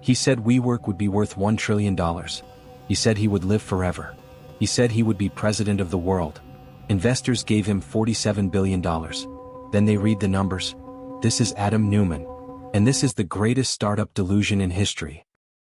He said WeWork would be worth $1 trillion. He said he would live forever. He said he would be president of the world. Investors gave him $47 billion. Then they read the numbers. This is Adam Neumann. And this is the greatest startup delusion in history.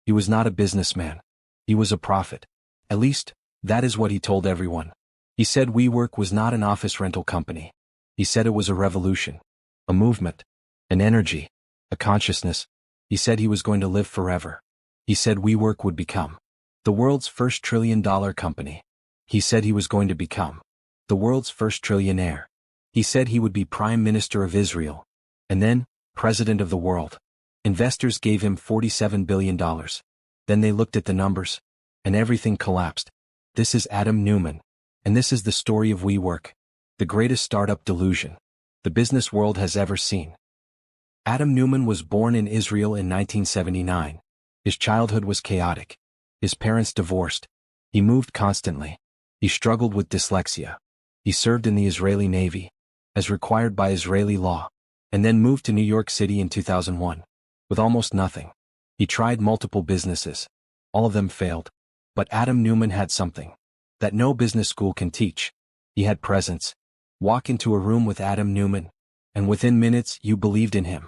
He was not a businessman. He was a prophet. At least, that is what he told everyone. He said WeWork was not an office rental company. He said it was a revolution, a movement, an energy, a consciousness. He said he was going to live forever. He said WeWork would become the world's first trillion-dollar company. He said he was going to become the world's first trillionaire. He said he would be Prime Minister of Israel. And then, President of the world. Investors gave him $47 billion. Then they looked at the numbers, and everything collapsed. This is Adam Neumann. And this is the story of WeWork, the greatest startup delusion the business world has ever seen. Adam Neumann was born in Israel in 1979. His childhood was chaotic. His parents divorced. He moved constantly. He struggled with dyslexia. He served in the Israeli Navy, as required by Israeli law, and then moved to New York City in 2001. With almost nothing. He tried multiple businesses. All of them failed. But Adam Neumann had something that no business school can teach. He had presence. Walk into a room with Adam Neumann, and within minutes you believed in him.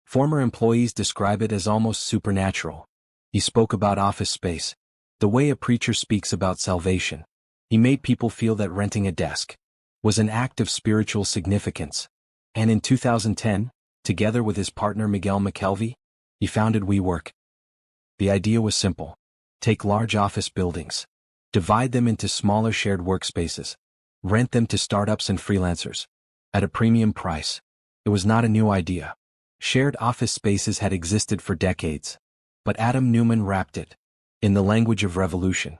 Former employees describe it as almost supernatural. He spoke about office space, the way a preacher speaks about salvation. He made people feel that renting a desk was an act of spiritual significance. And in 2010, together with his partner Miguel McKelvey, he founded WeWork. The idea was simple. Take large office buildings, divide them into smaller shared workspaces, rent them to startups and freelancers at a premium price. It was not a new idea. Shared office spaces had existed for decades. But Adam Neumann wrapped it in the language of revolution.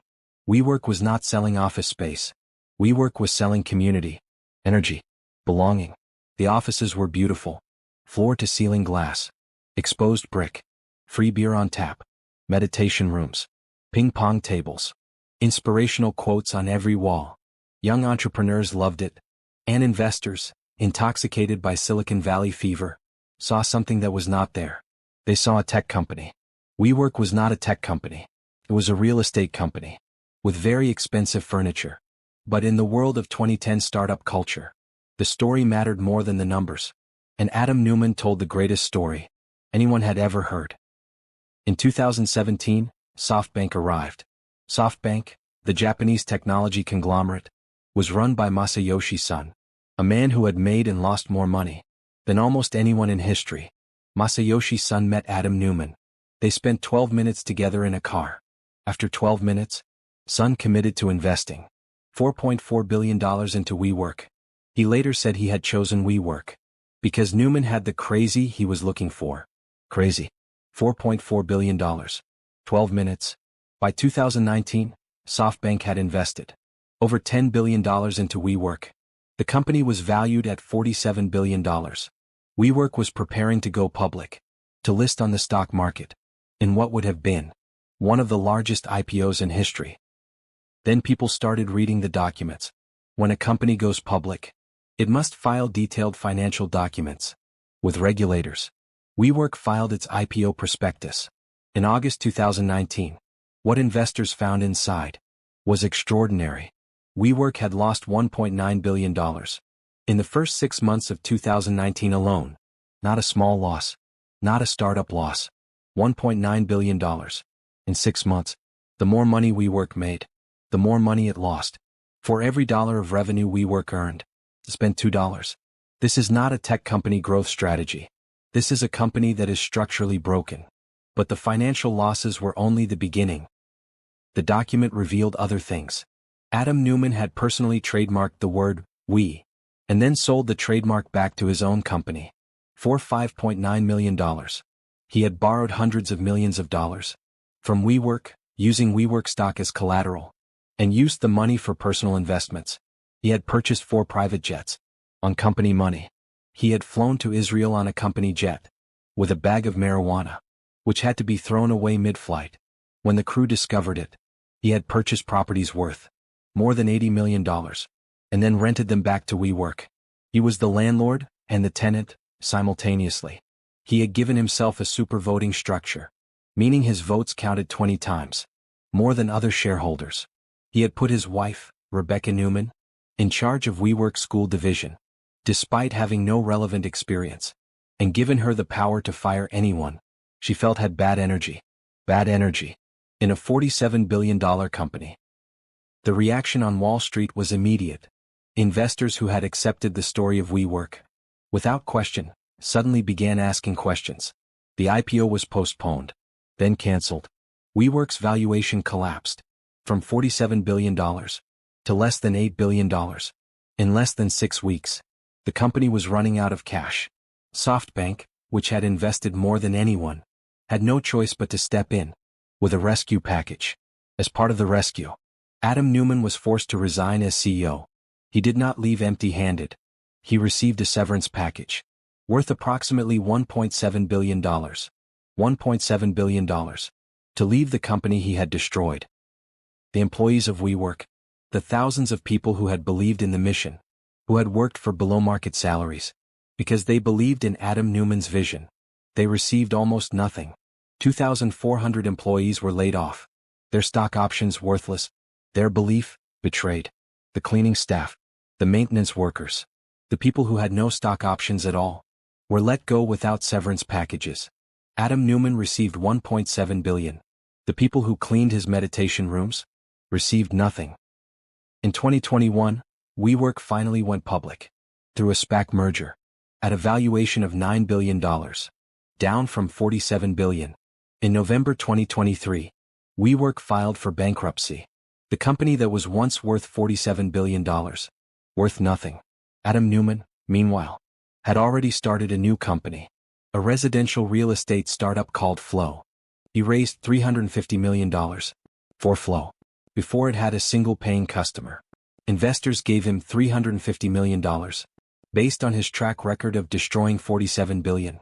WeWork was not selling office space. WeWork was selling community, energy, belonging. The offices were beautiful. Floor-to-ceiling glass, exposed brick, free beer on tap, meditation rooms, ping-pong tables, inspirational quotes on every wall. Young entrepreneurs loved it. And investors, intoxicated by Silicon Valley fever, saw something that was not there. They saw a tech company. WeWork was not a tech company. It was a real estate company, with very expensive furniture. But in the world of 2010 startup culture, the story mattered more than the numbers. And Adam Neumann told the greatest story anyone had ever heard. In 2017, SoftBank arrived. SoftBank, the Japanese technology conglomerate, was run by Masayoshi Son, a man who had made and lost more money than almost anyone in history. Masayoshi Son met Adam Neumann. They spent 12 minutes together in a car. After 12 minutes, Son committed to investing $4.4 billion into WeWork. He later said he had chosen WeWork because Neumann had the crazy he was looking for. Crazy. $4.4 billion. 12 minutes. By 2019, SoftBank had invested over $10 billion into WeWork. The company was valued at $47 billion. WeWork was preparing to go public, to list on the stock market, in what would have been one of the largest IPOs in history. Then people started reading the documents. When a company goes public, it must file detailed financial documents with regulators. WeWork filed its IPO prospectus in August 2019. What investors found inside was extraordinary. WeWork had lost $1.9 billion in the first 6 months of 2019 alone. Not a small loss. Not a startup loss. $1.9 billion. In 6 months. The more money WeWork made, the more money it lost. For every dollar of revenue WeWork earned, it spent $2. This is not a tech company growth strategy. This is a company that is structurally broken. But the financial losses were only the beginning. The document revealed other things. Adam Neumann had personally trademarked the word, we, and then sold the trademark back to his own company for $5.9 million. He had borrowed hundreds of millions of dollars from WeWork, using WeWork stock as collateral, and used the money for personal investments. He had purchased 4 private jets on company money. He had flown to Israel on a company jet with a bag of marijuana, which had to be thrown away mid-flight. When the crew discovered it, he had purchased properties worth more than $80 million, and then rented them back to WeWork. He was the landlord and the tenant simultaneously. He had given himself a super voting structure. meaning his votes counted 20 times, more than other shareholders. He had put his wife, Rebecca Neumann, in charge of WeWork school division, despite having no relevant experience, and given her the power to fire anyone she felt had bad energy, in a $47 billion company. The reaction on Wall Street was immediate. Investors who had accepted the story of WeWork, without question, suddenly began asking questions. The IPO was postponed, then canceled. WeWork's valuation collapsed from $47 billion to less than $8 billion. In less than 6 weeks, the company was running out of cash. SoftBank, which had invested more than anyone, had no choice but to step in with a rescue package. As part of the rescue, Adam Neumann was forced to resign as CEO. He did not leave empty-handed. He received a severance package worth approximately $1.7 billion, $1.7 billion, to leave the company he had destroyed. The employees of WeWork, the thousands of people who had believed in the mission, who had worked for below-market salaries, because they believed in Adam Neumann's vision, they received almost nothing. 2,400 employees were laid off, their stock options worthless, their belief betrayed. The cleaning staff, the maintenance workers, the people who had no stock options at all, were let go without severance packages. Adam Neumann received $1.7 billion. The people who cleaned his meditation rooms received nothing. In 2021, WeWork finally went public through a SPAC merger at a valuation of $9 billion, down from $47 billion. In November 2023, WeWork filed for bankruptcy. The company that was once worth $47 billion, worth nothing. Adam Neumann, meanwhile, had already started a new company, a residential real estate startup called Flow. He raised $350 million for Flow before it had a single paying customer. Investors gave him $350 million based on his track record of destroying $47 billion.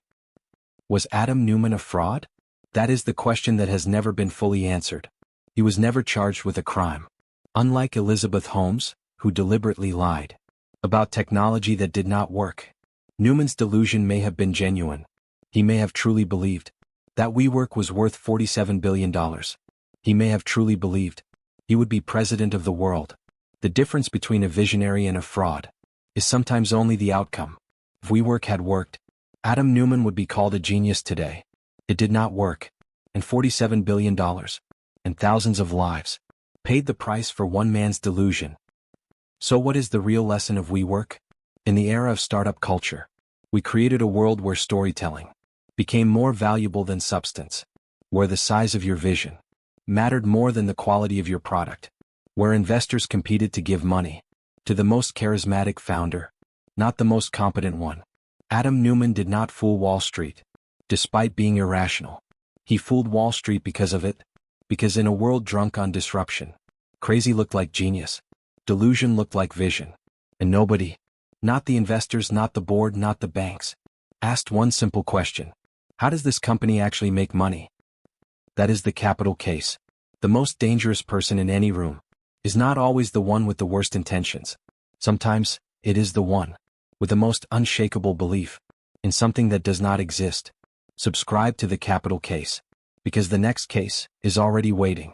Was Adam Neumann a fraud? That is the question that has never been fully answered. He was never charged with a crime. Unlike Elizabeth Holmes, who deliberately lied about technology that did not work, Neumann's delusion may have been genuine. He may have truly believed that WeWork was worth $47 billion. He may have truly believed he would be president of the world. The difference between a visionary and a fraud is sometimes only the outcome. If WeWork had worked, Adam Neumann would be called a genius today. It did not work, and $47 billion and thousands of lives paid the price for one man's delusion. So what is the real lesson of WeWork? In the era of startup culture, we created a world where storytelling became more valuable than substance, where the size of your vision mattered more than the quality of your product, where investors competed to give money to the most charismatic founder, not the most competent one. Adam Neumann did not fool Wall Street, despite being irrational. He fooled Wall Street because of it, because in a world drunk on disruption, crazy looked like genius, delusion looked like vision, and nobody, not the investors, not the board, not the banks, asked one simple question: how does this company actually make money? That is the capital case. The most dangerous person in any room is not always the one with the worst intentions. Sometimes, it is the one with the most unshakable belief in something that does not exist. Subscribe to the capital case, because the next case is already waiting.